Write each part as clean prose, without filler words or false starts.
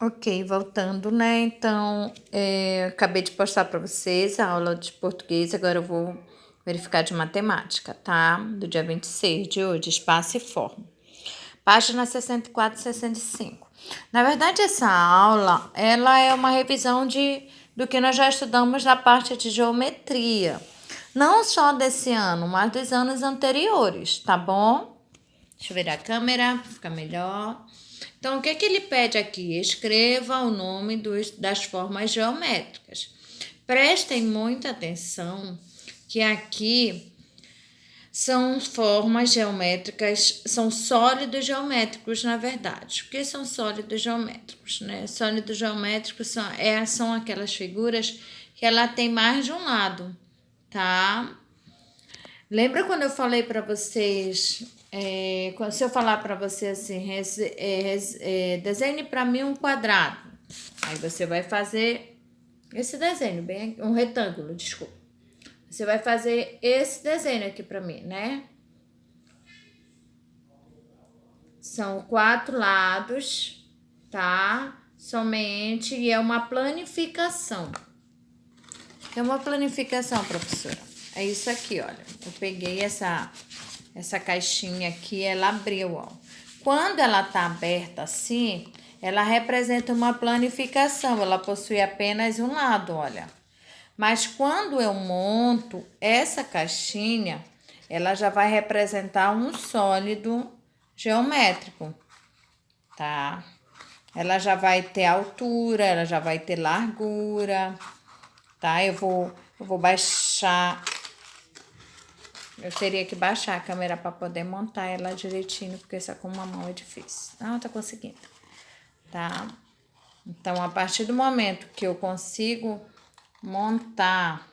Ok, voltando, né? Então, acabei de postar para vocês a aula de português, agora eu vou verificar de matemática, tá? Do dia 26 de hoje, espaço e forma. Página 64 e 65. Na verdade, essa aula, ela é uma revisão do que nós já estudamos na parte de geometria. Não só desse ano, mas dos anos anteriores, tá bom? Deixa eu virar a câmera, fica melhor. Então, o que que ele pede aqui? Escreva o nome das formas geométricas. Prestem muita atenção que aqui são formas geométricas, são sólidos geométricos, na verdade. O que são sólidos geométricos, né? Sólidos geométricos são aquelas figuras que ela tem mais de um lado, tá? Lembra quando eu falei para vocês, se eu falar para você assim, desenhe para mim um quadrado. Aí você vai fazer esse desenho, um retângulo, desculpa. Você vai fazer esse desenho aqui para mim, né? São 4 lados, tá? Somente, e é uma planificação. É uma planificação, professora. É isso aqui, olha. Eu peguei essa caixinha aqui, ela abriu, ó. Quando ela tá aberta assim, ela representa uma planificação, ela possui apenas um lado, olha. Mas quando eu monto essa caixinha, ela já vai representar um sólido geométrico, tá? Ela já vai ter altura, ela já vai ter largura, tá? Eu vou baixar. Eu teria que baixar a câmera para poder montar ela direitinho, porque só com uma mão é difícil. Não, tá conseguindo, tá? Então, a partir do momento que eu consigo montar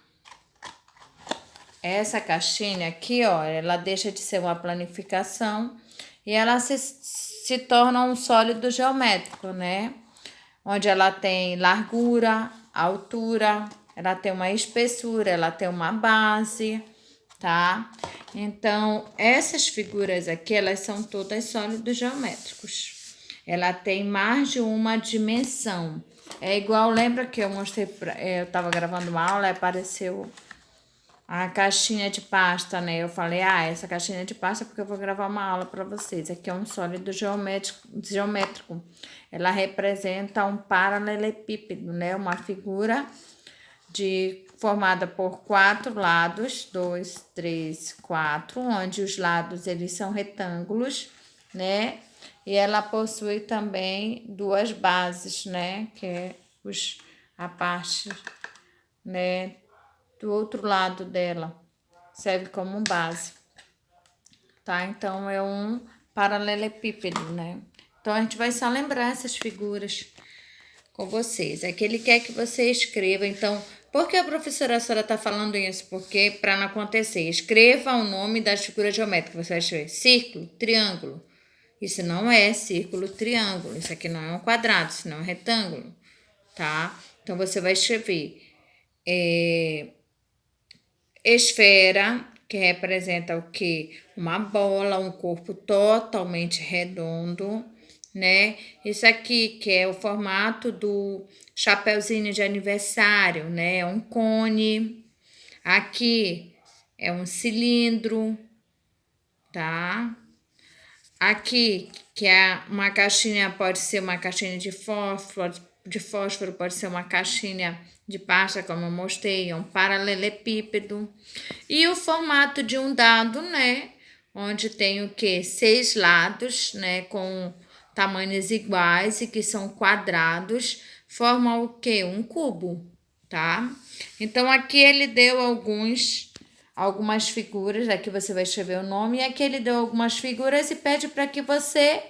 essa caixinha aqui, ó, ela deixa de ser uma planificação e ela se torna um sólido geométrico, né? Onde ela tem largura, altura, ela tem uma espessura, ela tem uma base, tá? Então, essas figuras aqui, elas são todas sólidos geométricos. Ela tem mais de uma dimensão. É igual, lembra que eu mostrei, eu tava gravando uma aula e apareceu a caixinha de pasta, né? Eu falei, essa caixinha de pasta é porque eu vou gravar uma aula para vocês. Aqui é um sólido geométrico. Ela representa um paralelepípedo, né? Uma figura formada por 4 lados, 2, 3, 4, onde os lados eles são retângulos, né? E ela possui também 2 bases, né? Que é a parte, né, do outro lado dela, serve como base, tá? Então, é um paralelepípedo, né? Então, a gente vai só lembrar essas figuras com vocês. É que ele quer que você escreva. Então, por que a professora Sora está falando isso? Porque, para não acontecer, escreva o nome das figuras geométricas. Você vai escrever círculo, triângulo. Isso não é círculo, triângulo. Isso aqui não é um quadrado, isso não é um retângulo, tá? Então, você vai escrever esfera, que representa o quê? Uma bola, um corpo totalmente redondo, né? Isso aqui, que é o formato do chapeuzinho de aniversário, né? É um cone. Aqui é um cilindro, tá? Aqui, que é uma caixinha, pode ser uma caixinha de fósforo pode ser uma caixinha de pasta, como eu mostrei, um paralelepípedo. E o formato de um dado, né? Onde tem o quê? 6 lados, né? Com tamanhos iguais e que são quadrados, formam o quê? Um cubo, tá? Então, aqui ele deu algumas figuras, aqui você vai escrever o nome, e aqui ele deu algumas figuras e pede para que você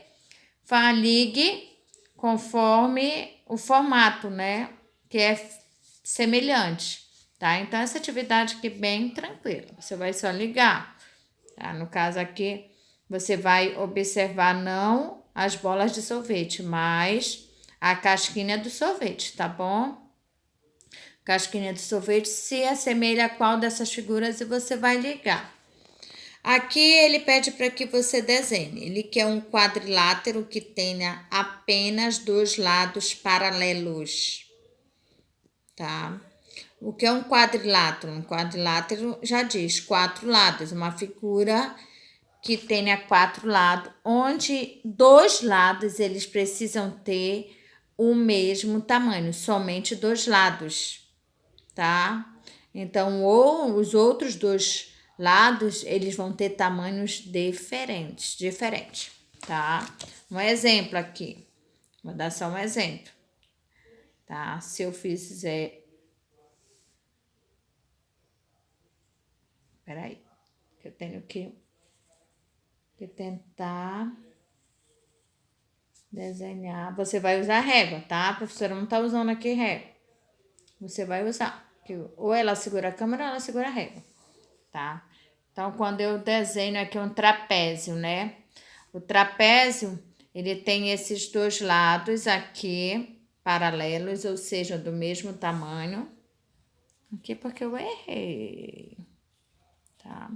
ligue conforme o formato, né? Que é semelhante, tá? Então, essa atividade aqui é bem tranquila, você vai só ligar, tá? No caso aqui, você vai observar não as bolas de sorvete, mas a casquinha do sorvete, tá bom? Casquinha de sorvete se assemelha a qual dessas figuras e você vai ligar. Aqui ele pede para que você desenhe. Ele quer um quadrilátero que tenha apenas dois lados paralelos, tá? O que é um quadrilátero? Um quadrilátero já diz quatro lados, uma figura que tenha quatro lados, onde dois lados eles precisam ter o mesmo tamanho, somente dois lados, tá? Então, ou os outros dois lados, eles vão ter tamanhos diferentes, tá? Um exemplo aqui, vou dar só um exemplo, tá? Se eu fizer, peraí, eu tenho que tentar desenhar. Você vai usar régua, tá? A professora não tá usando aqui régua. Você vai usar. Ou ela segura a câmera ou ela segura a régua, tá? Então, quando eu desenho aqui um trapézio, né? O trapézio, ele tem esses dois lados aqui, paralelos, ou seja, do mesmo tamanho. Aqui porque eu errei, tá?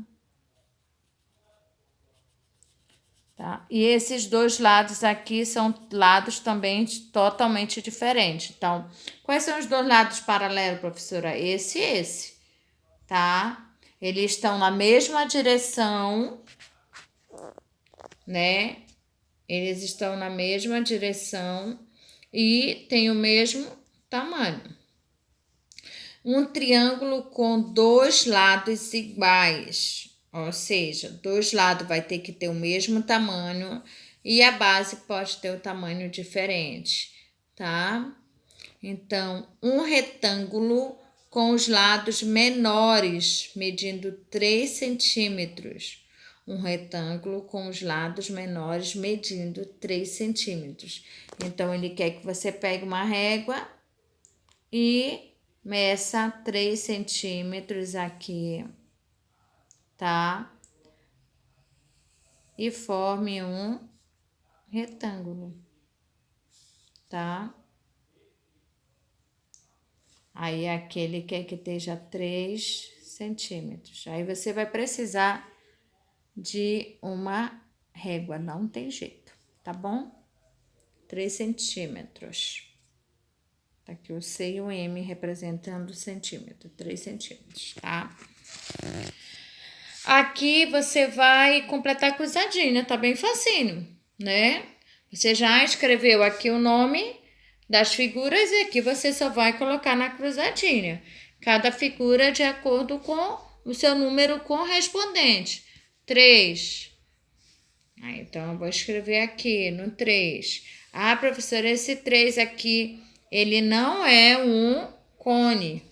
Tá? E esses dois lados aqui são lados também totalmente diferentes. Então, quais são os dois lados paralelos, professora? Esse e esse, tá? Eles estão na mesma direção, né? Eles estão na mesma direção e têm o mesmo tamanho. Um triângulo com dois lados iguais. Ou seja, dois lados vai ter que ter o mesmo tamanho e a base pode ter o tamanho diferente, tá? Então, um retângulo com os lados menores, medindo 3 centímetros. Um retângulo com os lados menores, medindo 3 centímetros. Então, ele quer que você pegue uma régua e meça 3 centímetros aqui, tá? E forme um retângulo, tá? Aí aqui ele quer que esteja 3 centímetros. Aí você vai precisar de uma régua, não tem jeito, tá bom? 3 centímetros. Tá aqui o C e o M representando centímetro, 3 centímetros, tá? Aqui você vai completar a cruzadinha, tá bem facinho, né? Você já escreveu aqui o nome das figuras e aqui você só vai colocar na cruzadinha. Cada figura de acordo com o seu número correspondente. 3. Então, eu vou escrever aqui no 3. Ah, professora, esse 3 aqui, ele não é um cone.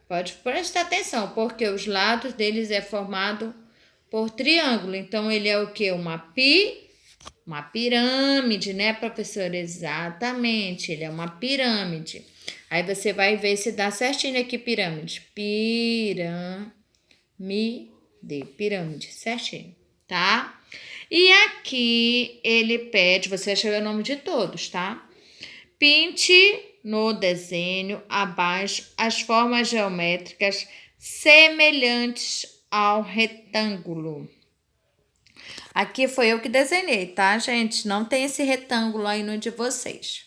Pode prestar atenção, porque os lados deles é formado por triângulo. Então, ele é o quê? Uma pirâmide, né, professora? Exatamente, ele é uma pirâmide. Aí você vai ver se dá certinho aqui, pirâmide. Pirâmide, certinho, tá? E aqui ele pede, você vai escrever o nome de todos, tá? Pinte no desenho abaixo as formas geométricas semelhantes ao retângulo. Aqui foi eu que desenhei, tá, gente? Não tem esse retângulo aí no de vocês,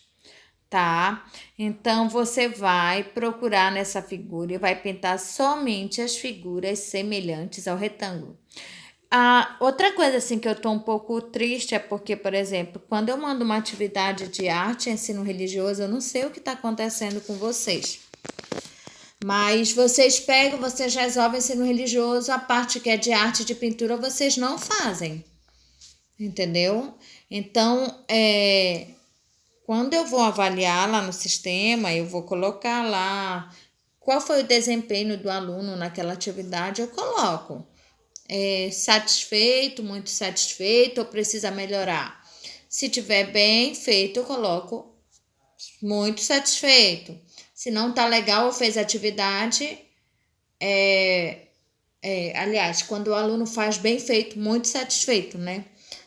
tá? Então, você vai procurar nessa figura e vai pintar somente as figuras semelhantes ao retângulo. Outra coisa assim que eu tô um pouco triste é porque, por exemplo, quando eu mando uma atividade de arte, ensino religioso, eu não sei o que está acontecendo com vocês. Mas vocês pegam, vocês resolvem ensino religioso, a parte que é de arte, de pintura, vocês não fazem. Entendeu? Então, quando eu vou avaliar lá no sistema, eu vou colocar lá qual foi o desempenho do aluno naquela atividade, eu coloco. Satisfeito, muito satisfeito ou precisa melhorar. Se tiver bem feito, eu coloco muito satisfeito. Se não tá legal ou fez atividade, aliás, quando o aluno faz bem feito, muito satisfeito, né?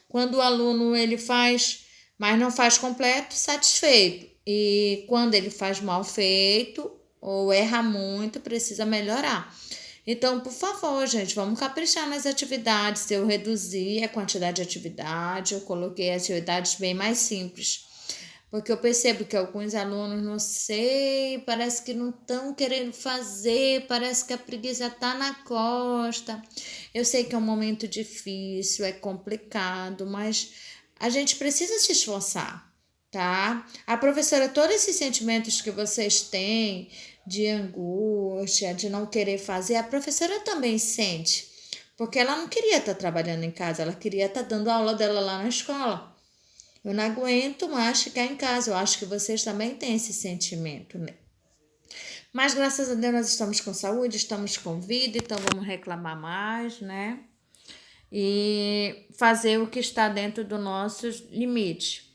Quando o aluno ele faz, mas não faz completo, satisfeito. E quando ele faz mal feito ou erra muito, precisa melhorar. Então, por favor, gente, vamos caprichar nas atividades. Eu reduzi a quantidade de atividade, eu coloquei atividades bem mais simples. Porque eu percebo que alguns alunos, não sei, parece que não estão querendo fazer, parece que a preguiça está na costa. Eu sei que é um momento difícil, é complicado, mas a gente precisa se esforçar, tá? A professora, todos esses sentimentos que vocês têm de angústia, de não querer fazer, a professora também sente. Porque ela não queria estar trabalhando em casa, ela queria estar dando a aula dela lá na escola. Eu não aguento mais ficar em casa. Eu acho que vocês também têm esse sentimento, né? Mas graças a Deus nós estamos com saúde, estamos com vida, então vamos reclamar mais, né? E fazer o que está dentro do nosso limite,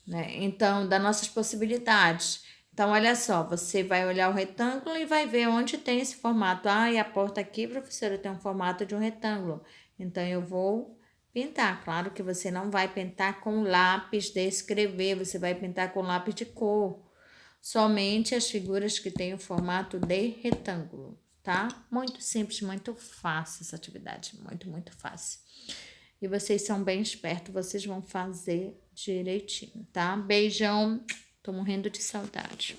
né? Então, das nossas possibilidades. Então, olha só, você vai olhar o retângulo e vai ver onde tem esse formato. Ah, e a porta aqui, professora, tem um formato de um retângulo. Então, eu vou pintar. Claro que você não vai pintar com lápis de escrever, você vai pintar com lápis de cor. Somente as figuras que têm o formato de retângulo, tá? Muito simples, muito fácil essa atividade, muito fácil. E vocês são bem espertos, vocês vão fazer direitinho, tá? Beijão, tô morrendo de saudade.